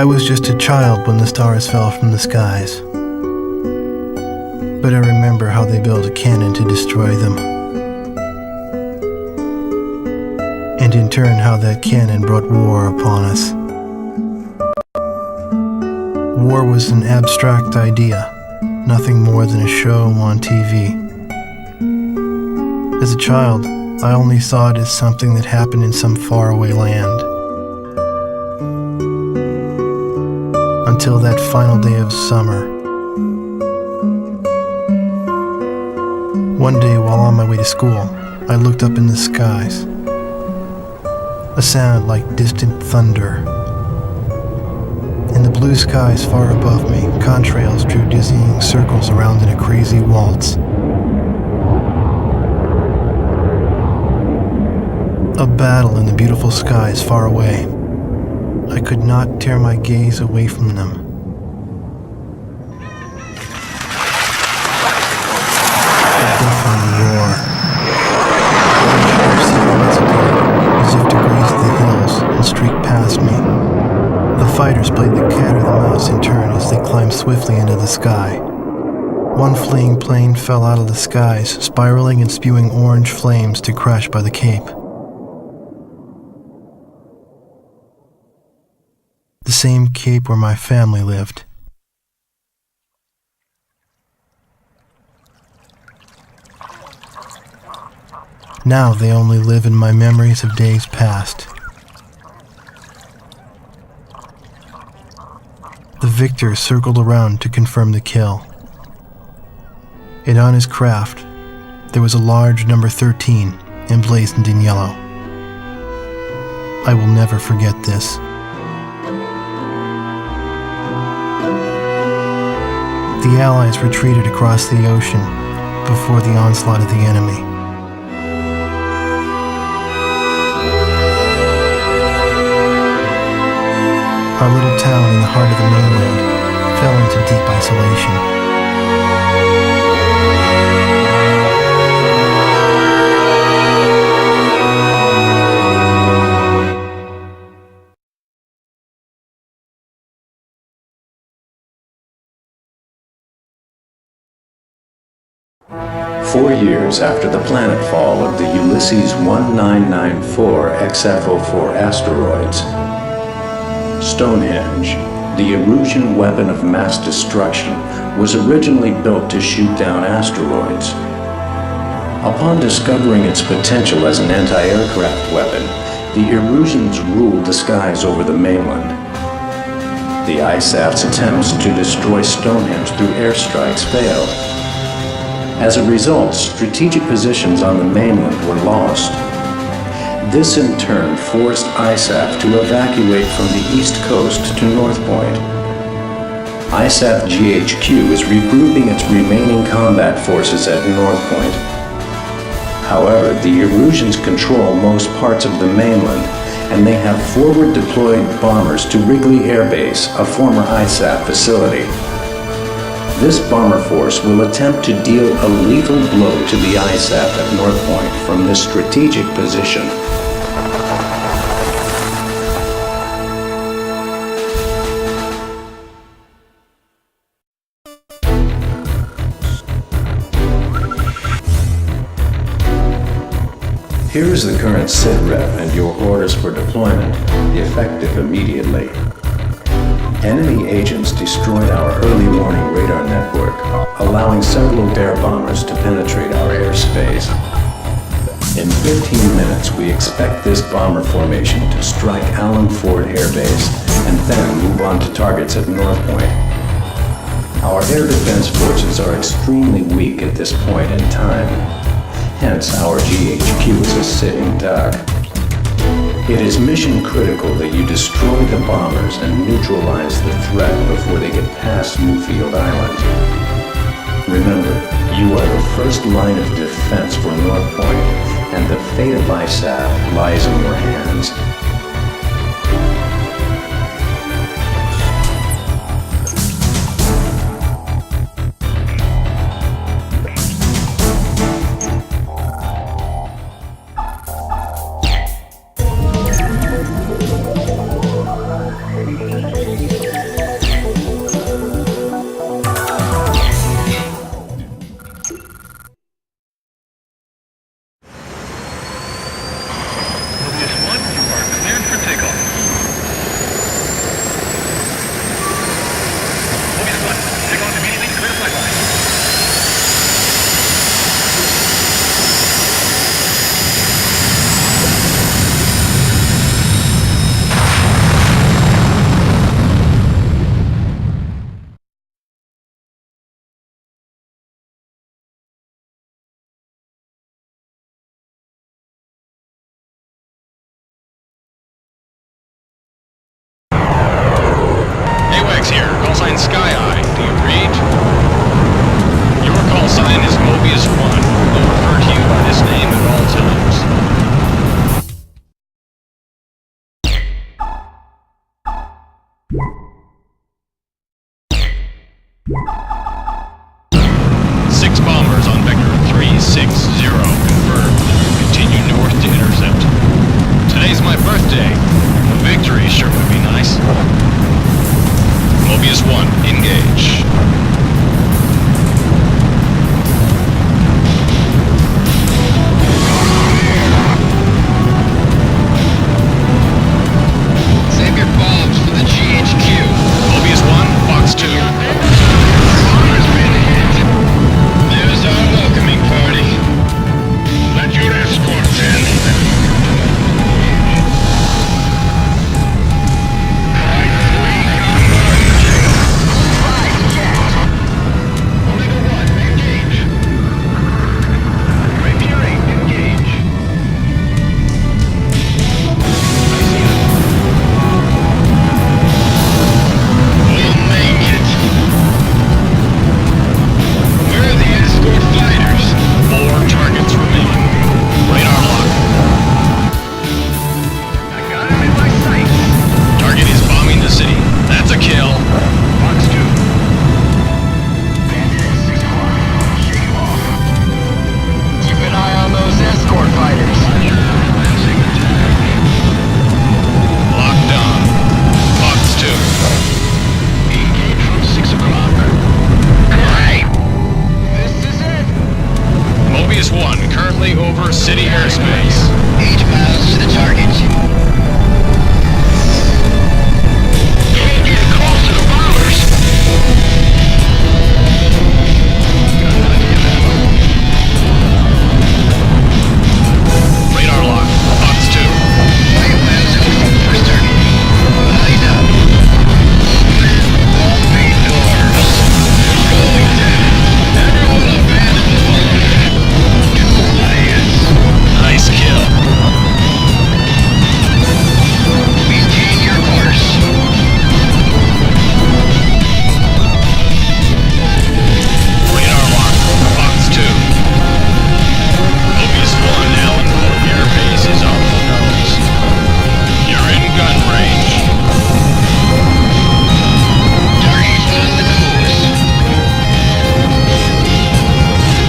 I was just a child when the stars fell from the skies, but I remember how they built a cannon to destroy them, and in turn how that cannon brought war upon us. War was an abstract idea, nothing more than a show on TV. As a child, I only saw it as something that happened in some faraway land. Until that final day of summer. One day while on my way to school, I looked up in the skies. A sound like distant thunder. In the blue skies far above me, contrails drew dizzying circles around in a crazy waltz. A battle in the beautiful skies far away. I could not tear my gaze away from them. The deafening roar. Large silhouettes appeared, as if to graze the hills and streak past me. The fighters played the cat or the mouse in turn as they climbed swiftly into the sky. One fleeing plane fell out of the skies, spiraling and spewing orange flames to crash by the Cape. The same Cape where my family lived. Now they only live in my memories of days past. The victor circled around to confirm the kill. And on his craft, there was a large number 13 emblazoned in yellow. I will never forget this. The Allies retreated across the ocean before the onslaught of the enemy. Our little town in the heart of the mainland fell into deep isolation. Four years after the planetfall of the Ulysses 1994 XF04 asteroids, Stonehenge, the Erusian weapon of mass destruction, was originally built to shoot down asteroids. Upon discovering its potential as an anti-aircraft weapon, the Erusians ruled the skies over the mainland. The ISAF's attempts to destroy Stonehenge through airstrikes failed. As a result, strategic positions on the mainland were lost. This in turn forced ISAF to evacuate from the east coast to North Point. ISAF GHQ is regrouping its remaining combat forces at North Point. However, the Erusians control most parts of the mainland, and they have forward deployed bombers to Wrigley Air Base, a former ISAF facility. This bomber force will attempt to deal a lethal blow to the ISAF at North Point from this strategic position. Here is the current SITREP and your orders for deployment, effective immediately. Enemy agents destroyed our early warning radar network, allowing several air bombers to penetrate our airspace. In 15 minutes, we expect this bomber formation to strike Allen Ford Air Base and then move on to targets at North Point. Our air defense forces are extremely weak at this point in time. Hence, our GHQ is a sitting duck. It is mission critical that you destroy the bombers and neutralize the threat before they get past Newfield Island. Remember, you are the first line of defense for North Point, and the fate of ISAF lies in your hands. Mobius 1, engage. Save your bombs for the GHQ. Mobius 1, Box 2. There's our welcoming party. Let your escorts in. Over city airspace. 8 miles to the target. Can't get close to the bombers. Radar lock. Box 2. 5 miles out from first target. Line up. All main doors. Going down. Everyone abandon the bomb. 2 layers. Nice kill. Maintain your course. Radar lock. Box 2. Mobius 1, Allen Fort Air Base is on the nose. You're in gun range. Target's on the nose.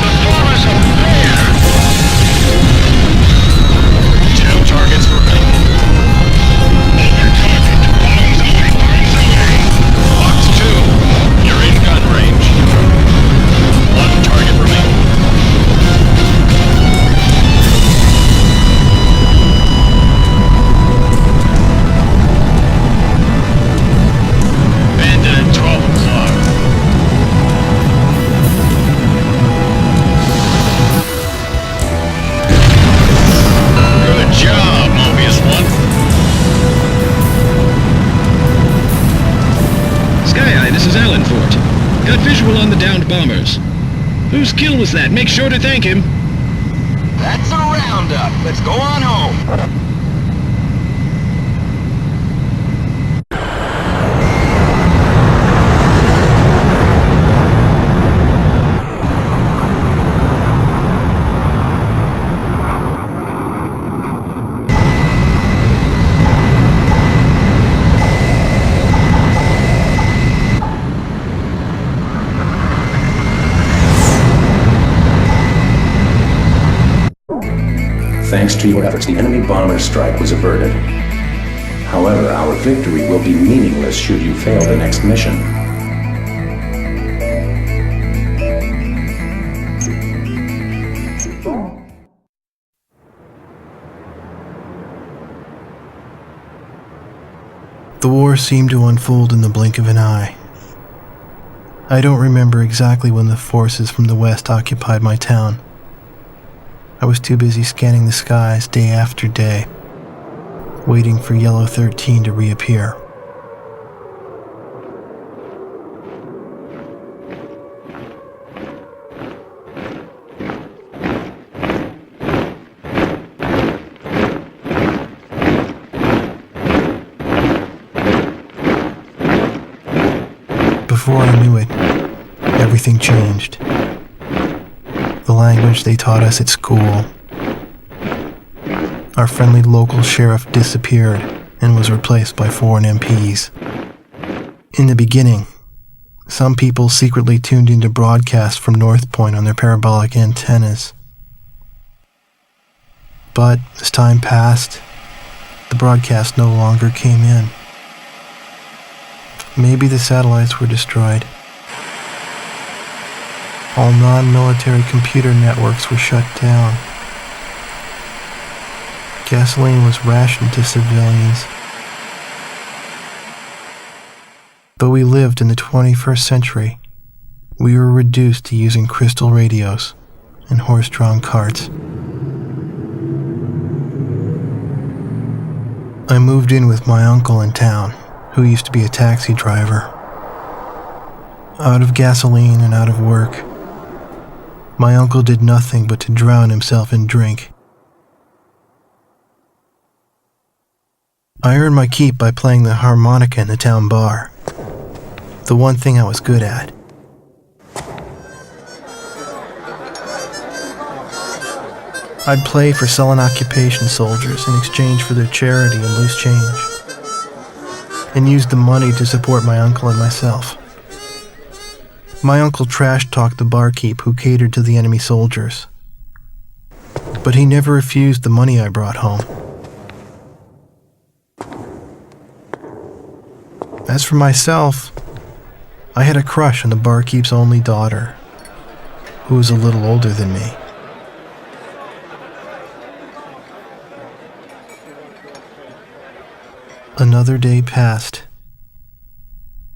The bombers are there. 2 targets remaining. Over target. Bombs away. Bombs away. Box 2. You're in gun range. 1 target remaining. Bandit at 12 o'clock. Good job, Mobius 1. Sky Eye, this is Allen Fort. Got visual on the downed bombers. Whose kill was that? Make sure to thank him. That's a roundup. Let's go on home. Thanks to your efforts, the enemy bomber strike was averted. However, our victory will be meaningless should you fail the next mission. The war seemed to unfold in the blink of an eye. I don't remember exactly when the forces from the west occupied my town. I was too busy scanning the skies day after day, waiting for Yellow 13 to reappear. Before I knew it, everything changed. The language they taught us at school. Our friendly local sheriff disappeared and was replaced by foreign MPs. In the beginning, some people secretly tuned into broadcasts from North Point on their parabolic antennas. But as time passed, the broadcast no longer came in. Maybe the satellites were destroyed. All non-military computer networks were shut down. Gasoline was rationed to civilians. Though we lived in the 21st century, we were reduced to using crystal radios and horse-drawn carts. I moved in with my uncle in town, who used to be a taxi driver. Out of gasoline and out of work, my uncle did nothing but to drown himself in drink. I earned my keep by playing the harmonica in the town bar, the one thing I was good at. I'd play for sullen occupation soldiers in exchange for their charity and loose change, and used the money to support my uncle and myself. My uncle trash-talked the barkeep who catered to the enemy soldiers, but he never refused the money I brought home. As for myself, I had a crush on the barkeep's only daughter, who was a little older than me. Another day passed,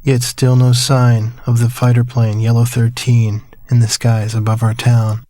yet still no sign of the fighter plane Yellow 13 in the skies above our town.